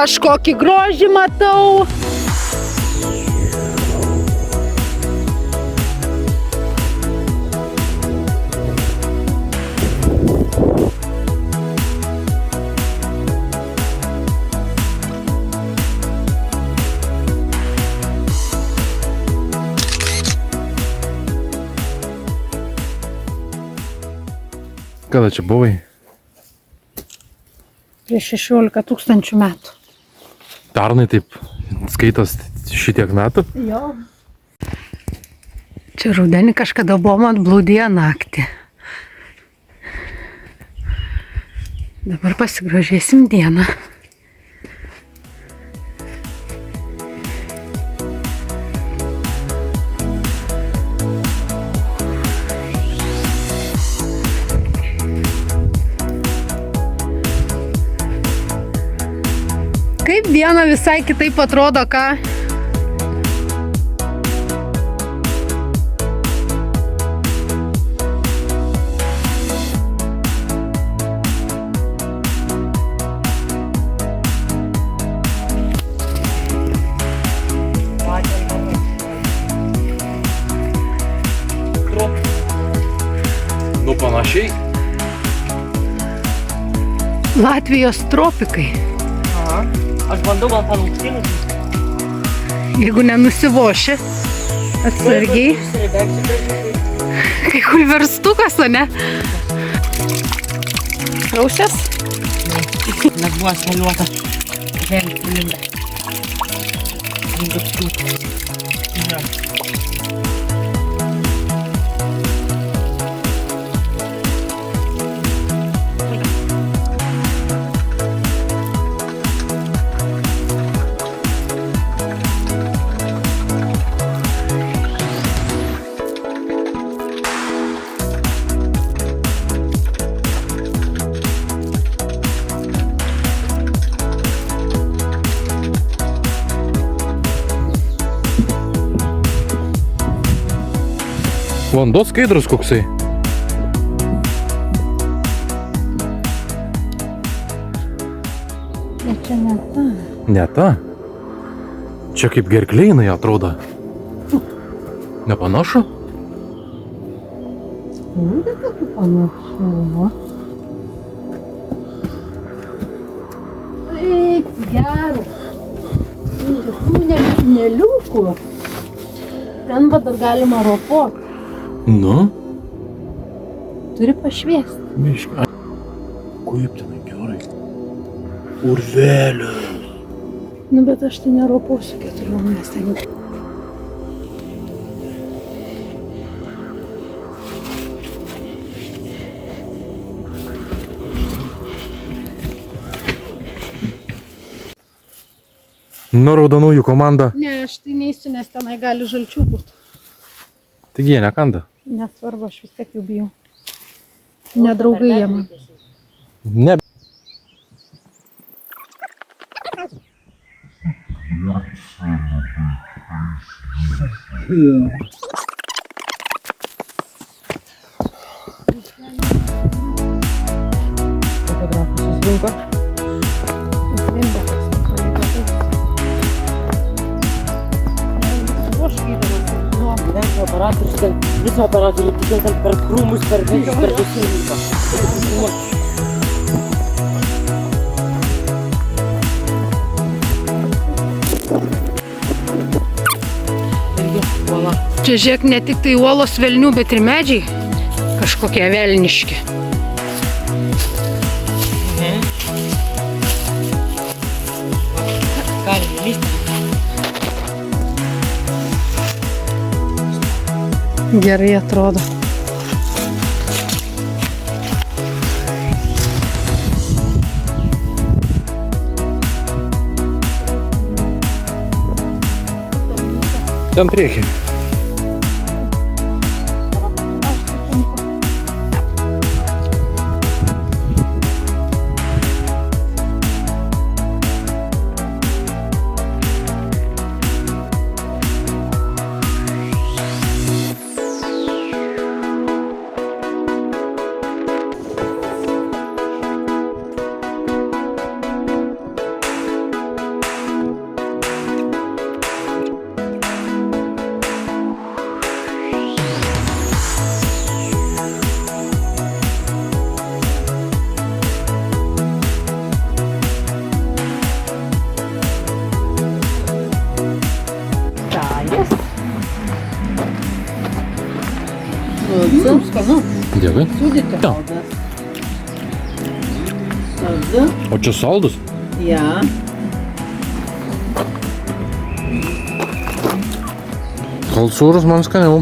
kažkokį grožį matau. Kada čia buvai? Prieš 16 000 metų. Pernai taip skaitos šitiek metų? Jo. Čia rudenį kažkada buvom atblūdėję naktį. Dabar pasigrožėsim dieną. Kaip diena visai kitaip atrodo, ką? Nu panašiai. Latvijos tropikai. Aš bandau gal palūktinus. Jeigu nenusivoši, atsargiai. Kai kur verstukas, o ne? Rausias? Nes buvo asfaliuota. Žemė sulinda. Vanduo skaidrus koksai. Bet čia ne ta. Ne ta. Čia kaip gerkleinai atrodo. Nepanašu? Būdė tokių panašumų. Eik, geras. Tokių nelinieliukų. Ten va dar galima ropoti. Nu? Turi pašviesti. Miška. Kaip tenai gerai. Urvelės. Nu, bet aš tai neropausiu 4 nes ten. Nu, raudonųjų komanda. Ne, aš tai neįsiu, nes tenai gali žalčių būti. Taigi jie nekanda. Nesvarbu, aš vis tiek jų bijau. Nedraugai jie man. Ne. Fotografas susirinko. Visą operatorių tikint per krūmus, per visą, per visą. Čia žiūrėk, ne tik tai uolos velnių, bet ir medžiai. Kažkokie velniški. Galim lysti. Gerai atrodo. Ten priekį. Skanu. Dėkui. Sūdyta. Jo. Saldu. O čia saldus? Ja. Gal sūrus man skaniau.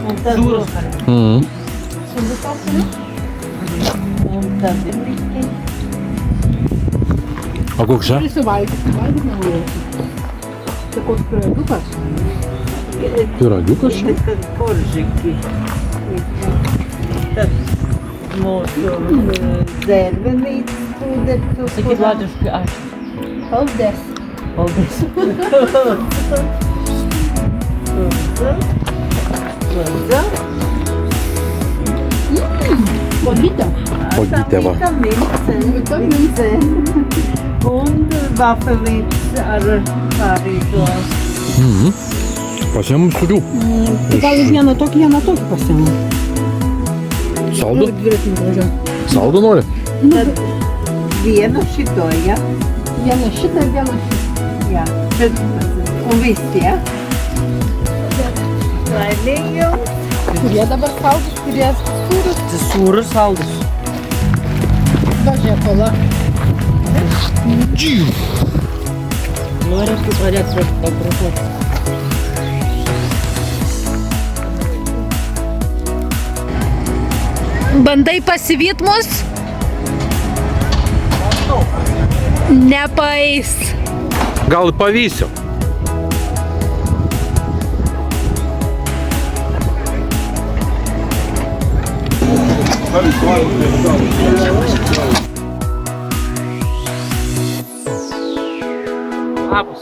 Un tad būs. Mhm. Un tad ir biškį. O koks čia? Prisivalgyti, valgyti. Tai koks piragukas? Pyragiukas čia? Kad koržiki. Tad mūsų zervenītes pūdektu. Sakyt latviškai aš. Paldies. Paldies. Lūdzu. Pogytė. Pogytė, va. Vitamīnce. Un vafelītes ar pārītos. Mhm. Pasiemu sūrių. Gal vieną tokį pasiemu. Saldu? Dviratininkų važiuoju. Saldu nori? Tad vienu šito, ja? Vieną šitą ir vieną šitą. Ja. Un visi, ja? Laimīgi jau. Kurie dabar saldus, kurie sūrus. Sūrus saldus. Važiuoja kola. Noriu pradėti paprotuoti. Bandai pasivyt mus? Nepaeis. Gal pavysiu. Labas.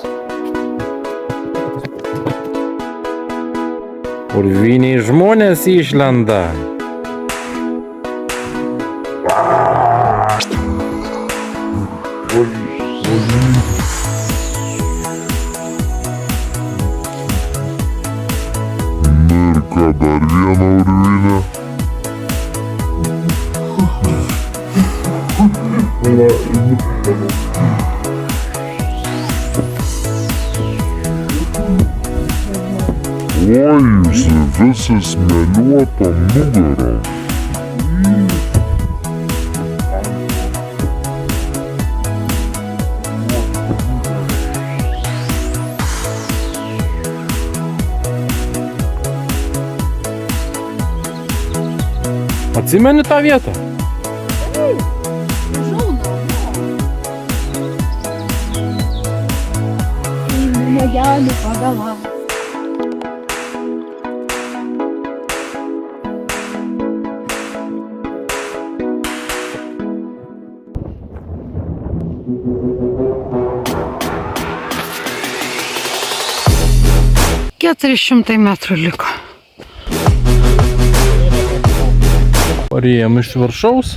Urviniai žmonės išlenda. Mirka dar vieną urvinę. Oi, jūs visas meliuotam nugarom. Atsimeni tą vietą? Negelių pagala. Keturišimtai metrų liko. Parėjom iš viršaus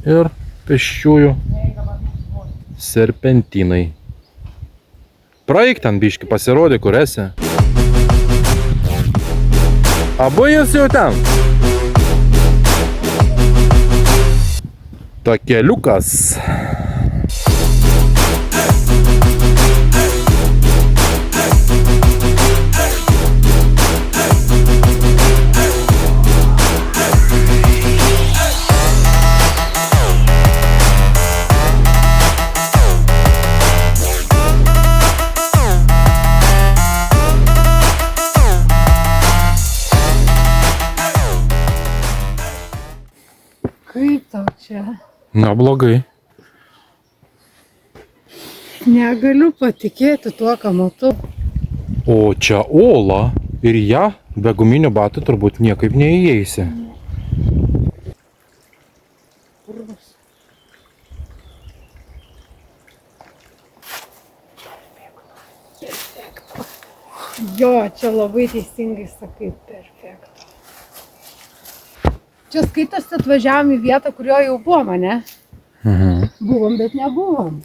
ir pėsčiųjų serpentinai. Praeik ten biškį, pasirodė, kur esi. Abu jūs jau ten. Takeliukas. Kaip tau čia? Na, blogai. Negaliu patikėti tuo, ką matau. O čia ola ir ją be guminių batų turbūt niekaip neįeisi. Jo, čia labai teisingai sakai, perfekto. Čia skaitosi atvažiavom į vietą, kurio jau buvom, ne? Mhm. Buvom, bet nebuvom.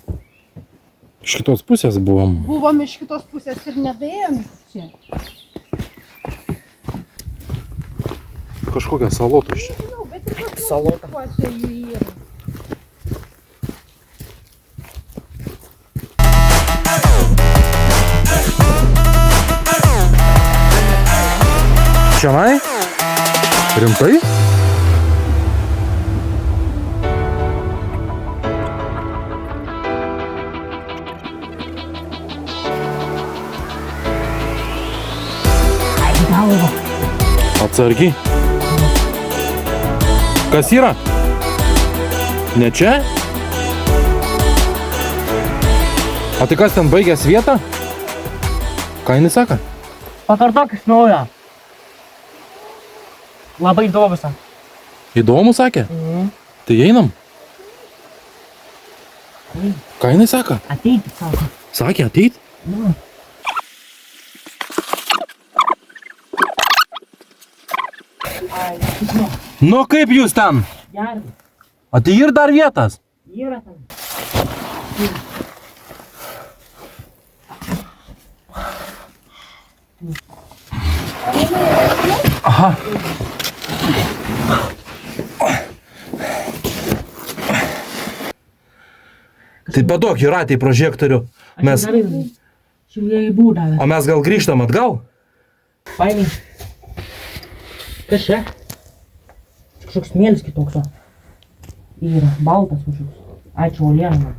Iš kitos pusės buvom. Buvom iš kitos pusės ir nedaėjom čia. Kažkokia salotų čia. Žinau, bet ir pas mus Salota. kuo čia jų yra. Čianai? Rimtai? Atsargiai. Kas yra? Ne čia? O tai kas ten baigęs vietą? Ką jinai sako? Pakartok iš naujo. Labai įdomus. Įdomu sakė? Tai einam. Ką jinai sako? Ateiti, sako. Sakė ateit? Nu kaip jūs ten? Gerai. O tai ir dar vietas? Yra ten. Aha. Tai paduok Jūratei prožektorių. Mes... Šiaulėjai būdą. O mes gal grįžtam atgal? Paėmė. Kas čia? Kažkoks smėlis kitoks. Yra baltas kažkoks. Ačiū, uoliena.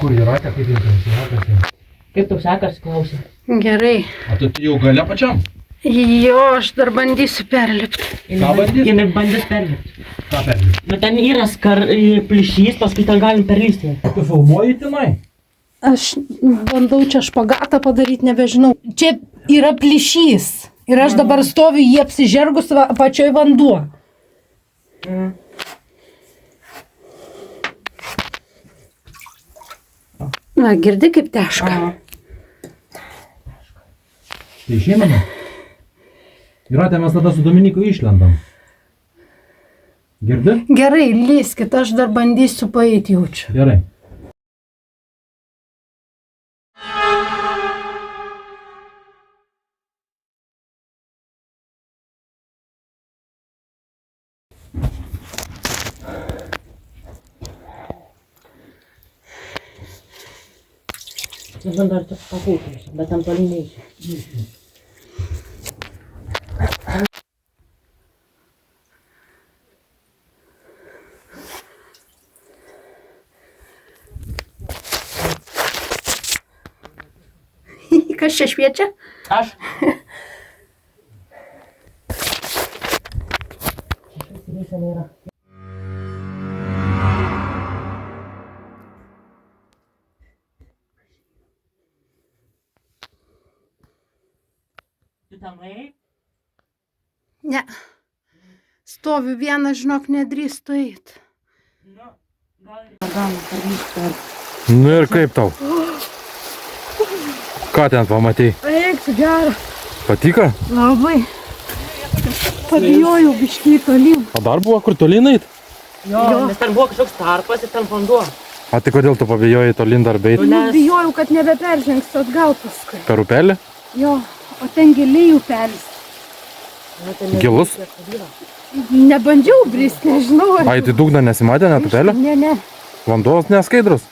Kur Jūratė, kaip jums sekasi? Kaip tau sekasi, klausė? Gerai. O tu jau gale pačiam? Jo, aš dar bandysiu perlipti. Ką bandyt? Jinai bandys perlipti. Ką perlipti? Bet ten yra plyšys, paskui ten galim perlysti. Tu filmuoji tenai? Aš bandau čia špagatą padaryti, nebežinau. Čia yra plyšys. Ir aš dabar stoviu jį apsižergus pačioj vanduo. Na, girdi kaip teška. Tai išeiname? Jūratė, mes tada su Dominiku išlendam. Girdi? Gerai, lyskit, aš dar bandysiu paeiti jaučiu. Gerai. Dabar dar tik papūtėsiu, bet ten toli neįsiu. Kas čia šviečia? Aš. Tu ten nuėjai? Ne. Stoviu vieną, žinok, nedrįstu eit. Nu, gal perlysti. Nu ir kaip tau? Ką ten pamatei? Eik, gera. Patiko? Labai. Pabijojau biškį tolyn. O dar buvo kur tolyn eit? Jo, nes ten buvo kažkoks tarpas ir ten vanduo. A tai kodėl tu pabijojai tolyn dar beit? Nu, bijojau, kad nebeperžengsiu atgal paskui. Per upelį? Jo, o ten giliai upelis. Gilus? Nebandžiau bristi, nežinau. Ai, tai dugną nesimatė net upelio? Ne, ne. Vanduos neskaidrus?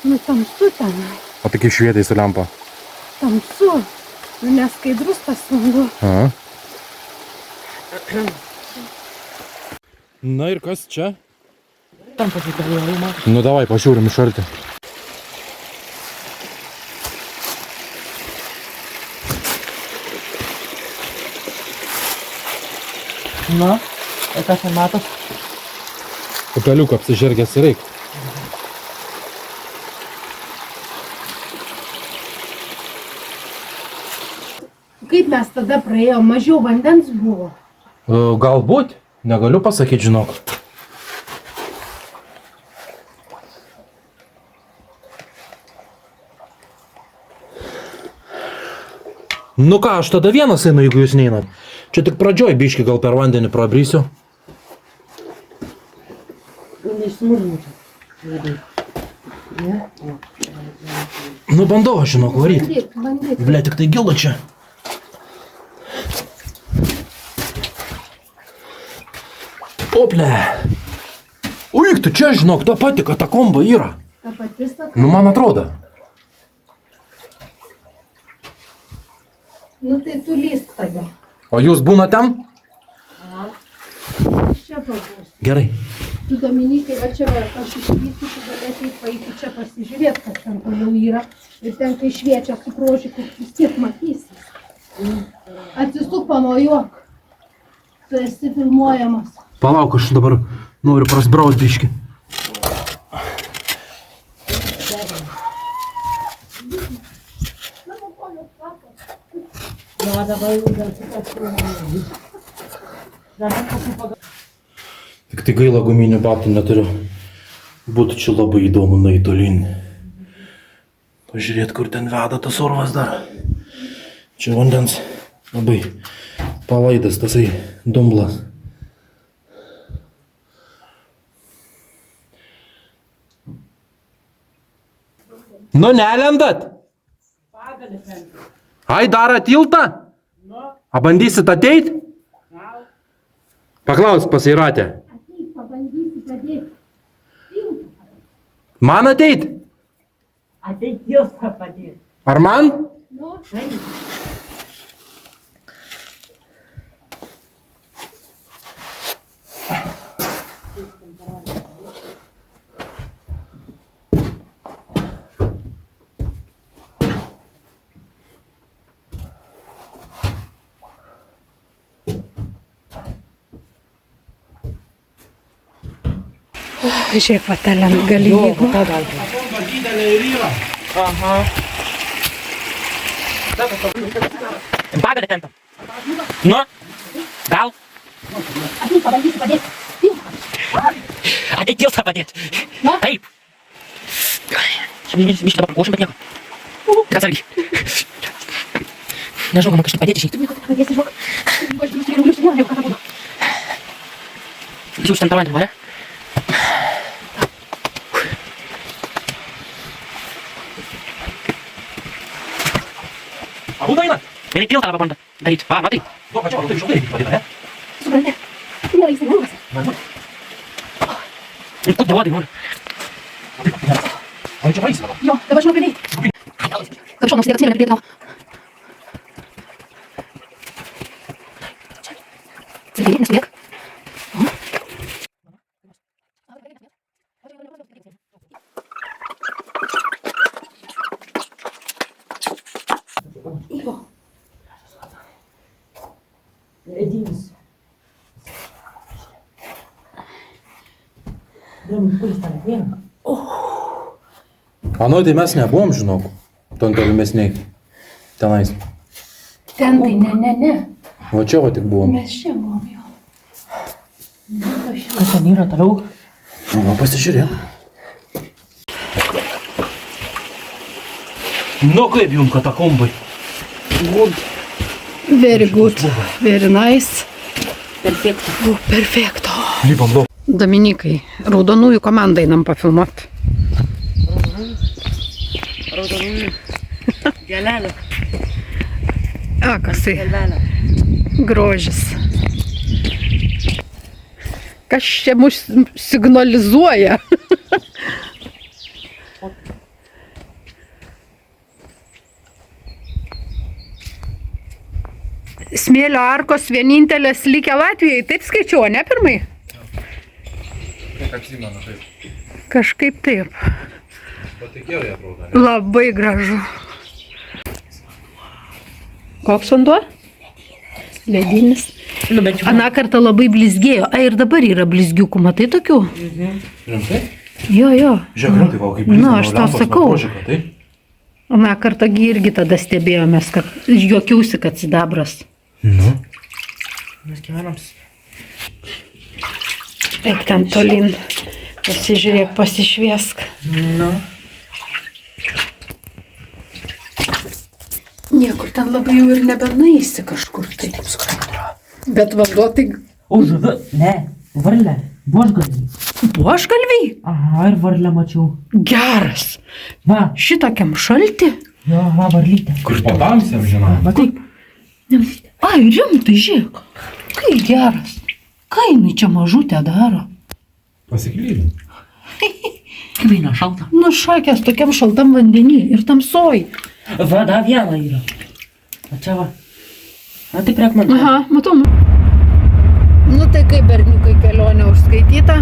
Nu, tamsu ten. O tai kaip švietai su lempa? Tamsu. Nu, neskaidrus tas vanduo. Aha. Na ir kas čia? Ten pasikalėjimo. Nu davai, pažiūrim iš arti. Na, ir kas ten matos? Upeliuką apsižergęs ir reik. Kaip mes tada praėjom, mažiau vandens buvo. Galbūt, negaliu pasakyti, žinok. Nu ką, aš tada vienas einu, jeigu jūs neinat. Čia tik pradžioj biškį gal per vandenį prabrysiu. Neišsmurniu čia. Nu bandau aš, žinok, varyti. Bandyk. Ble, tik tai gilu čia. Ople. Uik, tu čia, žinok, ta pati katakomba yra. Ta pati saka. Nu, man atrodo. Nu tai tu lysk tada. O jūs būna ten? Čia pabūs. Gerai. Tu Dominikai, va čia va, aš išvysiu, tu galėsi paeiti čia pasižiūrėti, kas ten toliau yra. Ir ten, kai šviečia su prožiku, vis tiek matysi. Atsisuk, pamojuok. Tu esi filmuojamas. Palauk, aš dabar noriu prasbraus biškį. No, dabar jau gal kitas filmuojamas. Dabar kokių pagal... Tik tai gaila guminių batų neturiu. Būtų čia labai įdomu nueiti tolyn. Pažiūrėt, kur ten veda tas urvas dar. Čia vandens labai palaidas tasai dumblas. Nu, nelendat? Ai, darot tiltą? A bandysit ateit? Paklausk pasairatę. Pabandysi padėti. Man ateit? Ateik Dievas padėti. Ar man? Nu, žiūrėk, va, ten gali jeigu. Aha. Pagalį tentam. Nu, gal? Pabandysi padėti. Ateik Dievas padėti. Taip. Mes dabar košim, bet nieko. Atsargiai. Nežinau, man kažkaip padėti išeiti. Jūs ten tavandį, ne? Abu einat? Gerai piltą pabandė daryti. Va, matai. Nu, ką čia, tai šiltai reikia padėti, ne? Supranti. Gerai, jisai naujas. Kur duodai, nori? O čia vaisi dabar. Jo, dabar žinau, kaip eiti. Kažko nors lieka smėlė pridėti tau. Sėdėjai, nesudėk. Edinis. Kuris ten ateina? Anoj, tai mes nebuvom, žinok. Ton tolimesniai. Tenais. Ten tai ne. O čia va tik buvom. Mes čia buvom jau. Kas ten yra toliau? Nu, pasižiūrėk. Nu, kaip jums katakombai? Very good. Very nice. Perfekto. Perfekto. Lipam daug. Dominikai, raudonųjų komandą einam pafilmuoti. Raudonųjų. Gelelė. Kasai. Gelelė. Grožis. Kas čia mus signalizuoja? Smėlio arkos vienintelės likę Latvijai, taip skaičiuo, ne pirmai? Kiek atsimenu, taip. Kažkaip taip. Patikėlė atrodo. Labai gražu. Koks vanduo? Ledinis. Nu, bet jau. Aną kartą labai blizgėjo. Ai, ir dabar yra blizgiukų, matai tokių? Rimtai? Jo. Žiūrėk, rimtai, gal kaip Nu, aš tau sakau. Aną kartą irgi tada stebėjomės, kad juokiausi, kad sidabras. Nu. Mes gyvenam. Eik ten tolin. Pasižiūrėk, pasišviesk. Nu. Niekur ten labai jau ir nebenaisi kažkur tai. Bet vanduo tai... O, žuvi. Ne. Varlė. Buožgalviai. Buožgalviai? Aha, ir varlę mačiau. Geras. Va. Šitokiam šalti? Jo, va, varlytė. Kur patamsiam, žinau. Matai. Ai, rimtai, žiūrėk. Kai geras. Ką jinai čia mažutę daro? Pasiklydom. Kaip eina šalta. Nu, šakės tokiam šaltam vandenį ir tamsoj. Va, da viena yra. Va čia va. Na taip rekomenduoju. Aha, matau. Nu tai kaip berniukai kelionė užskaityta.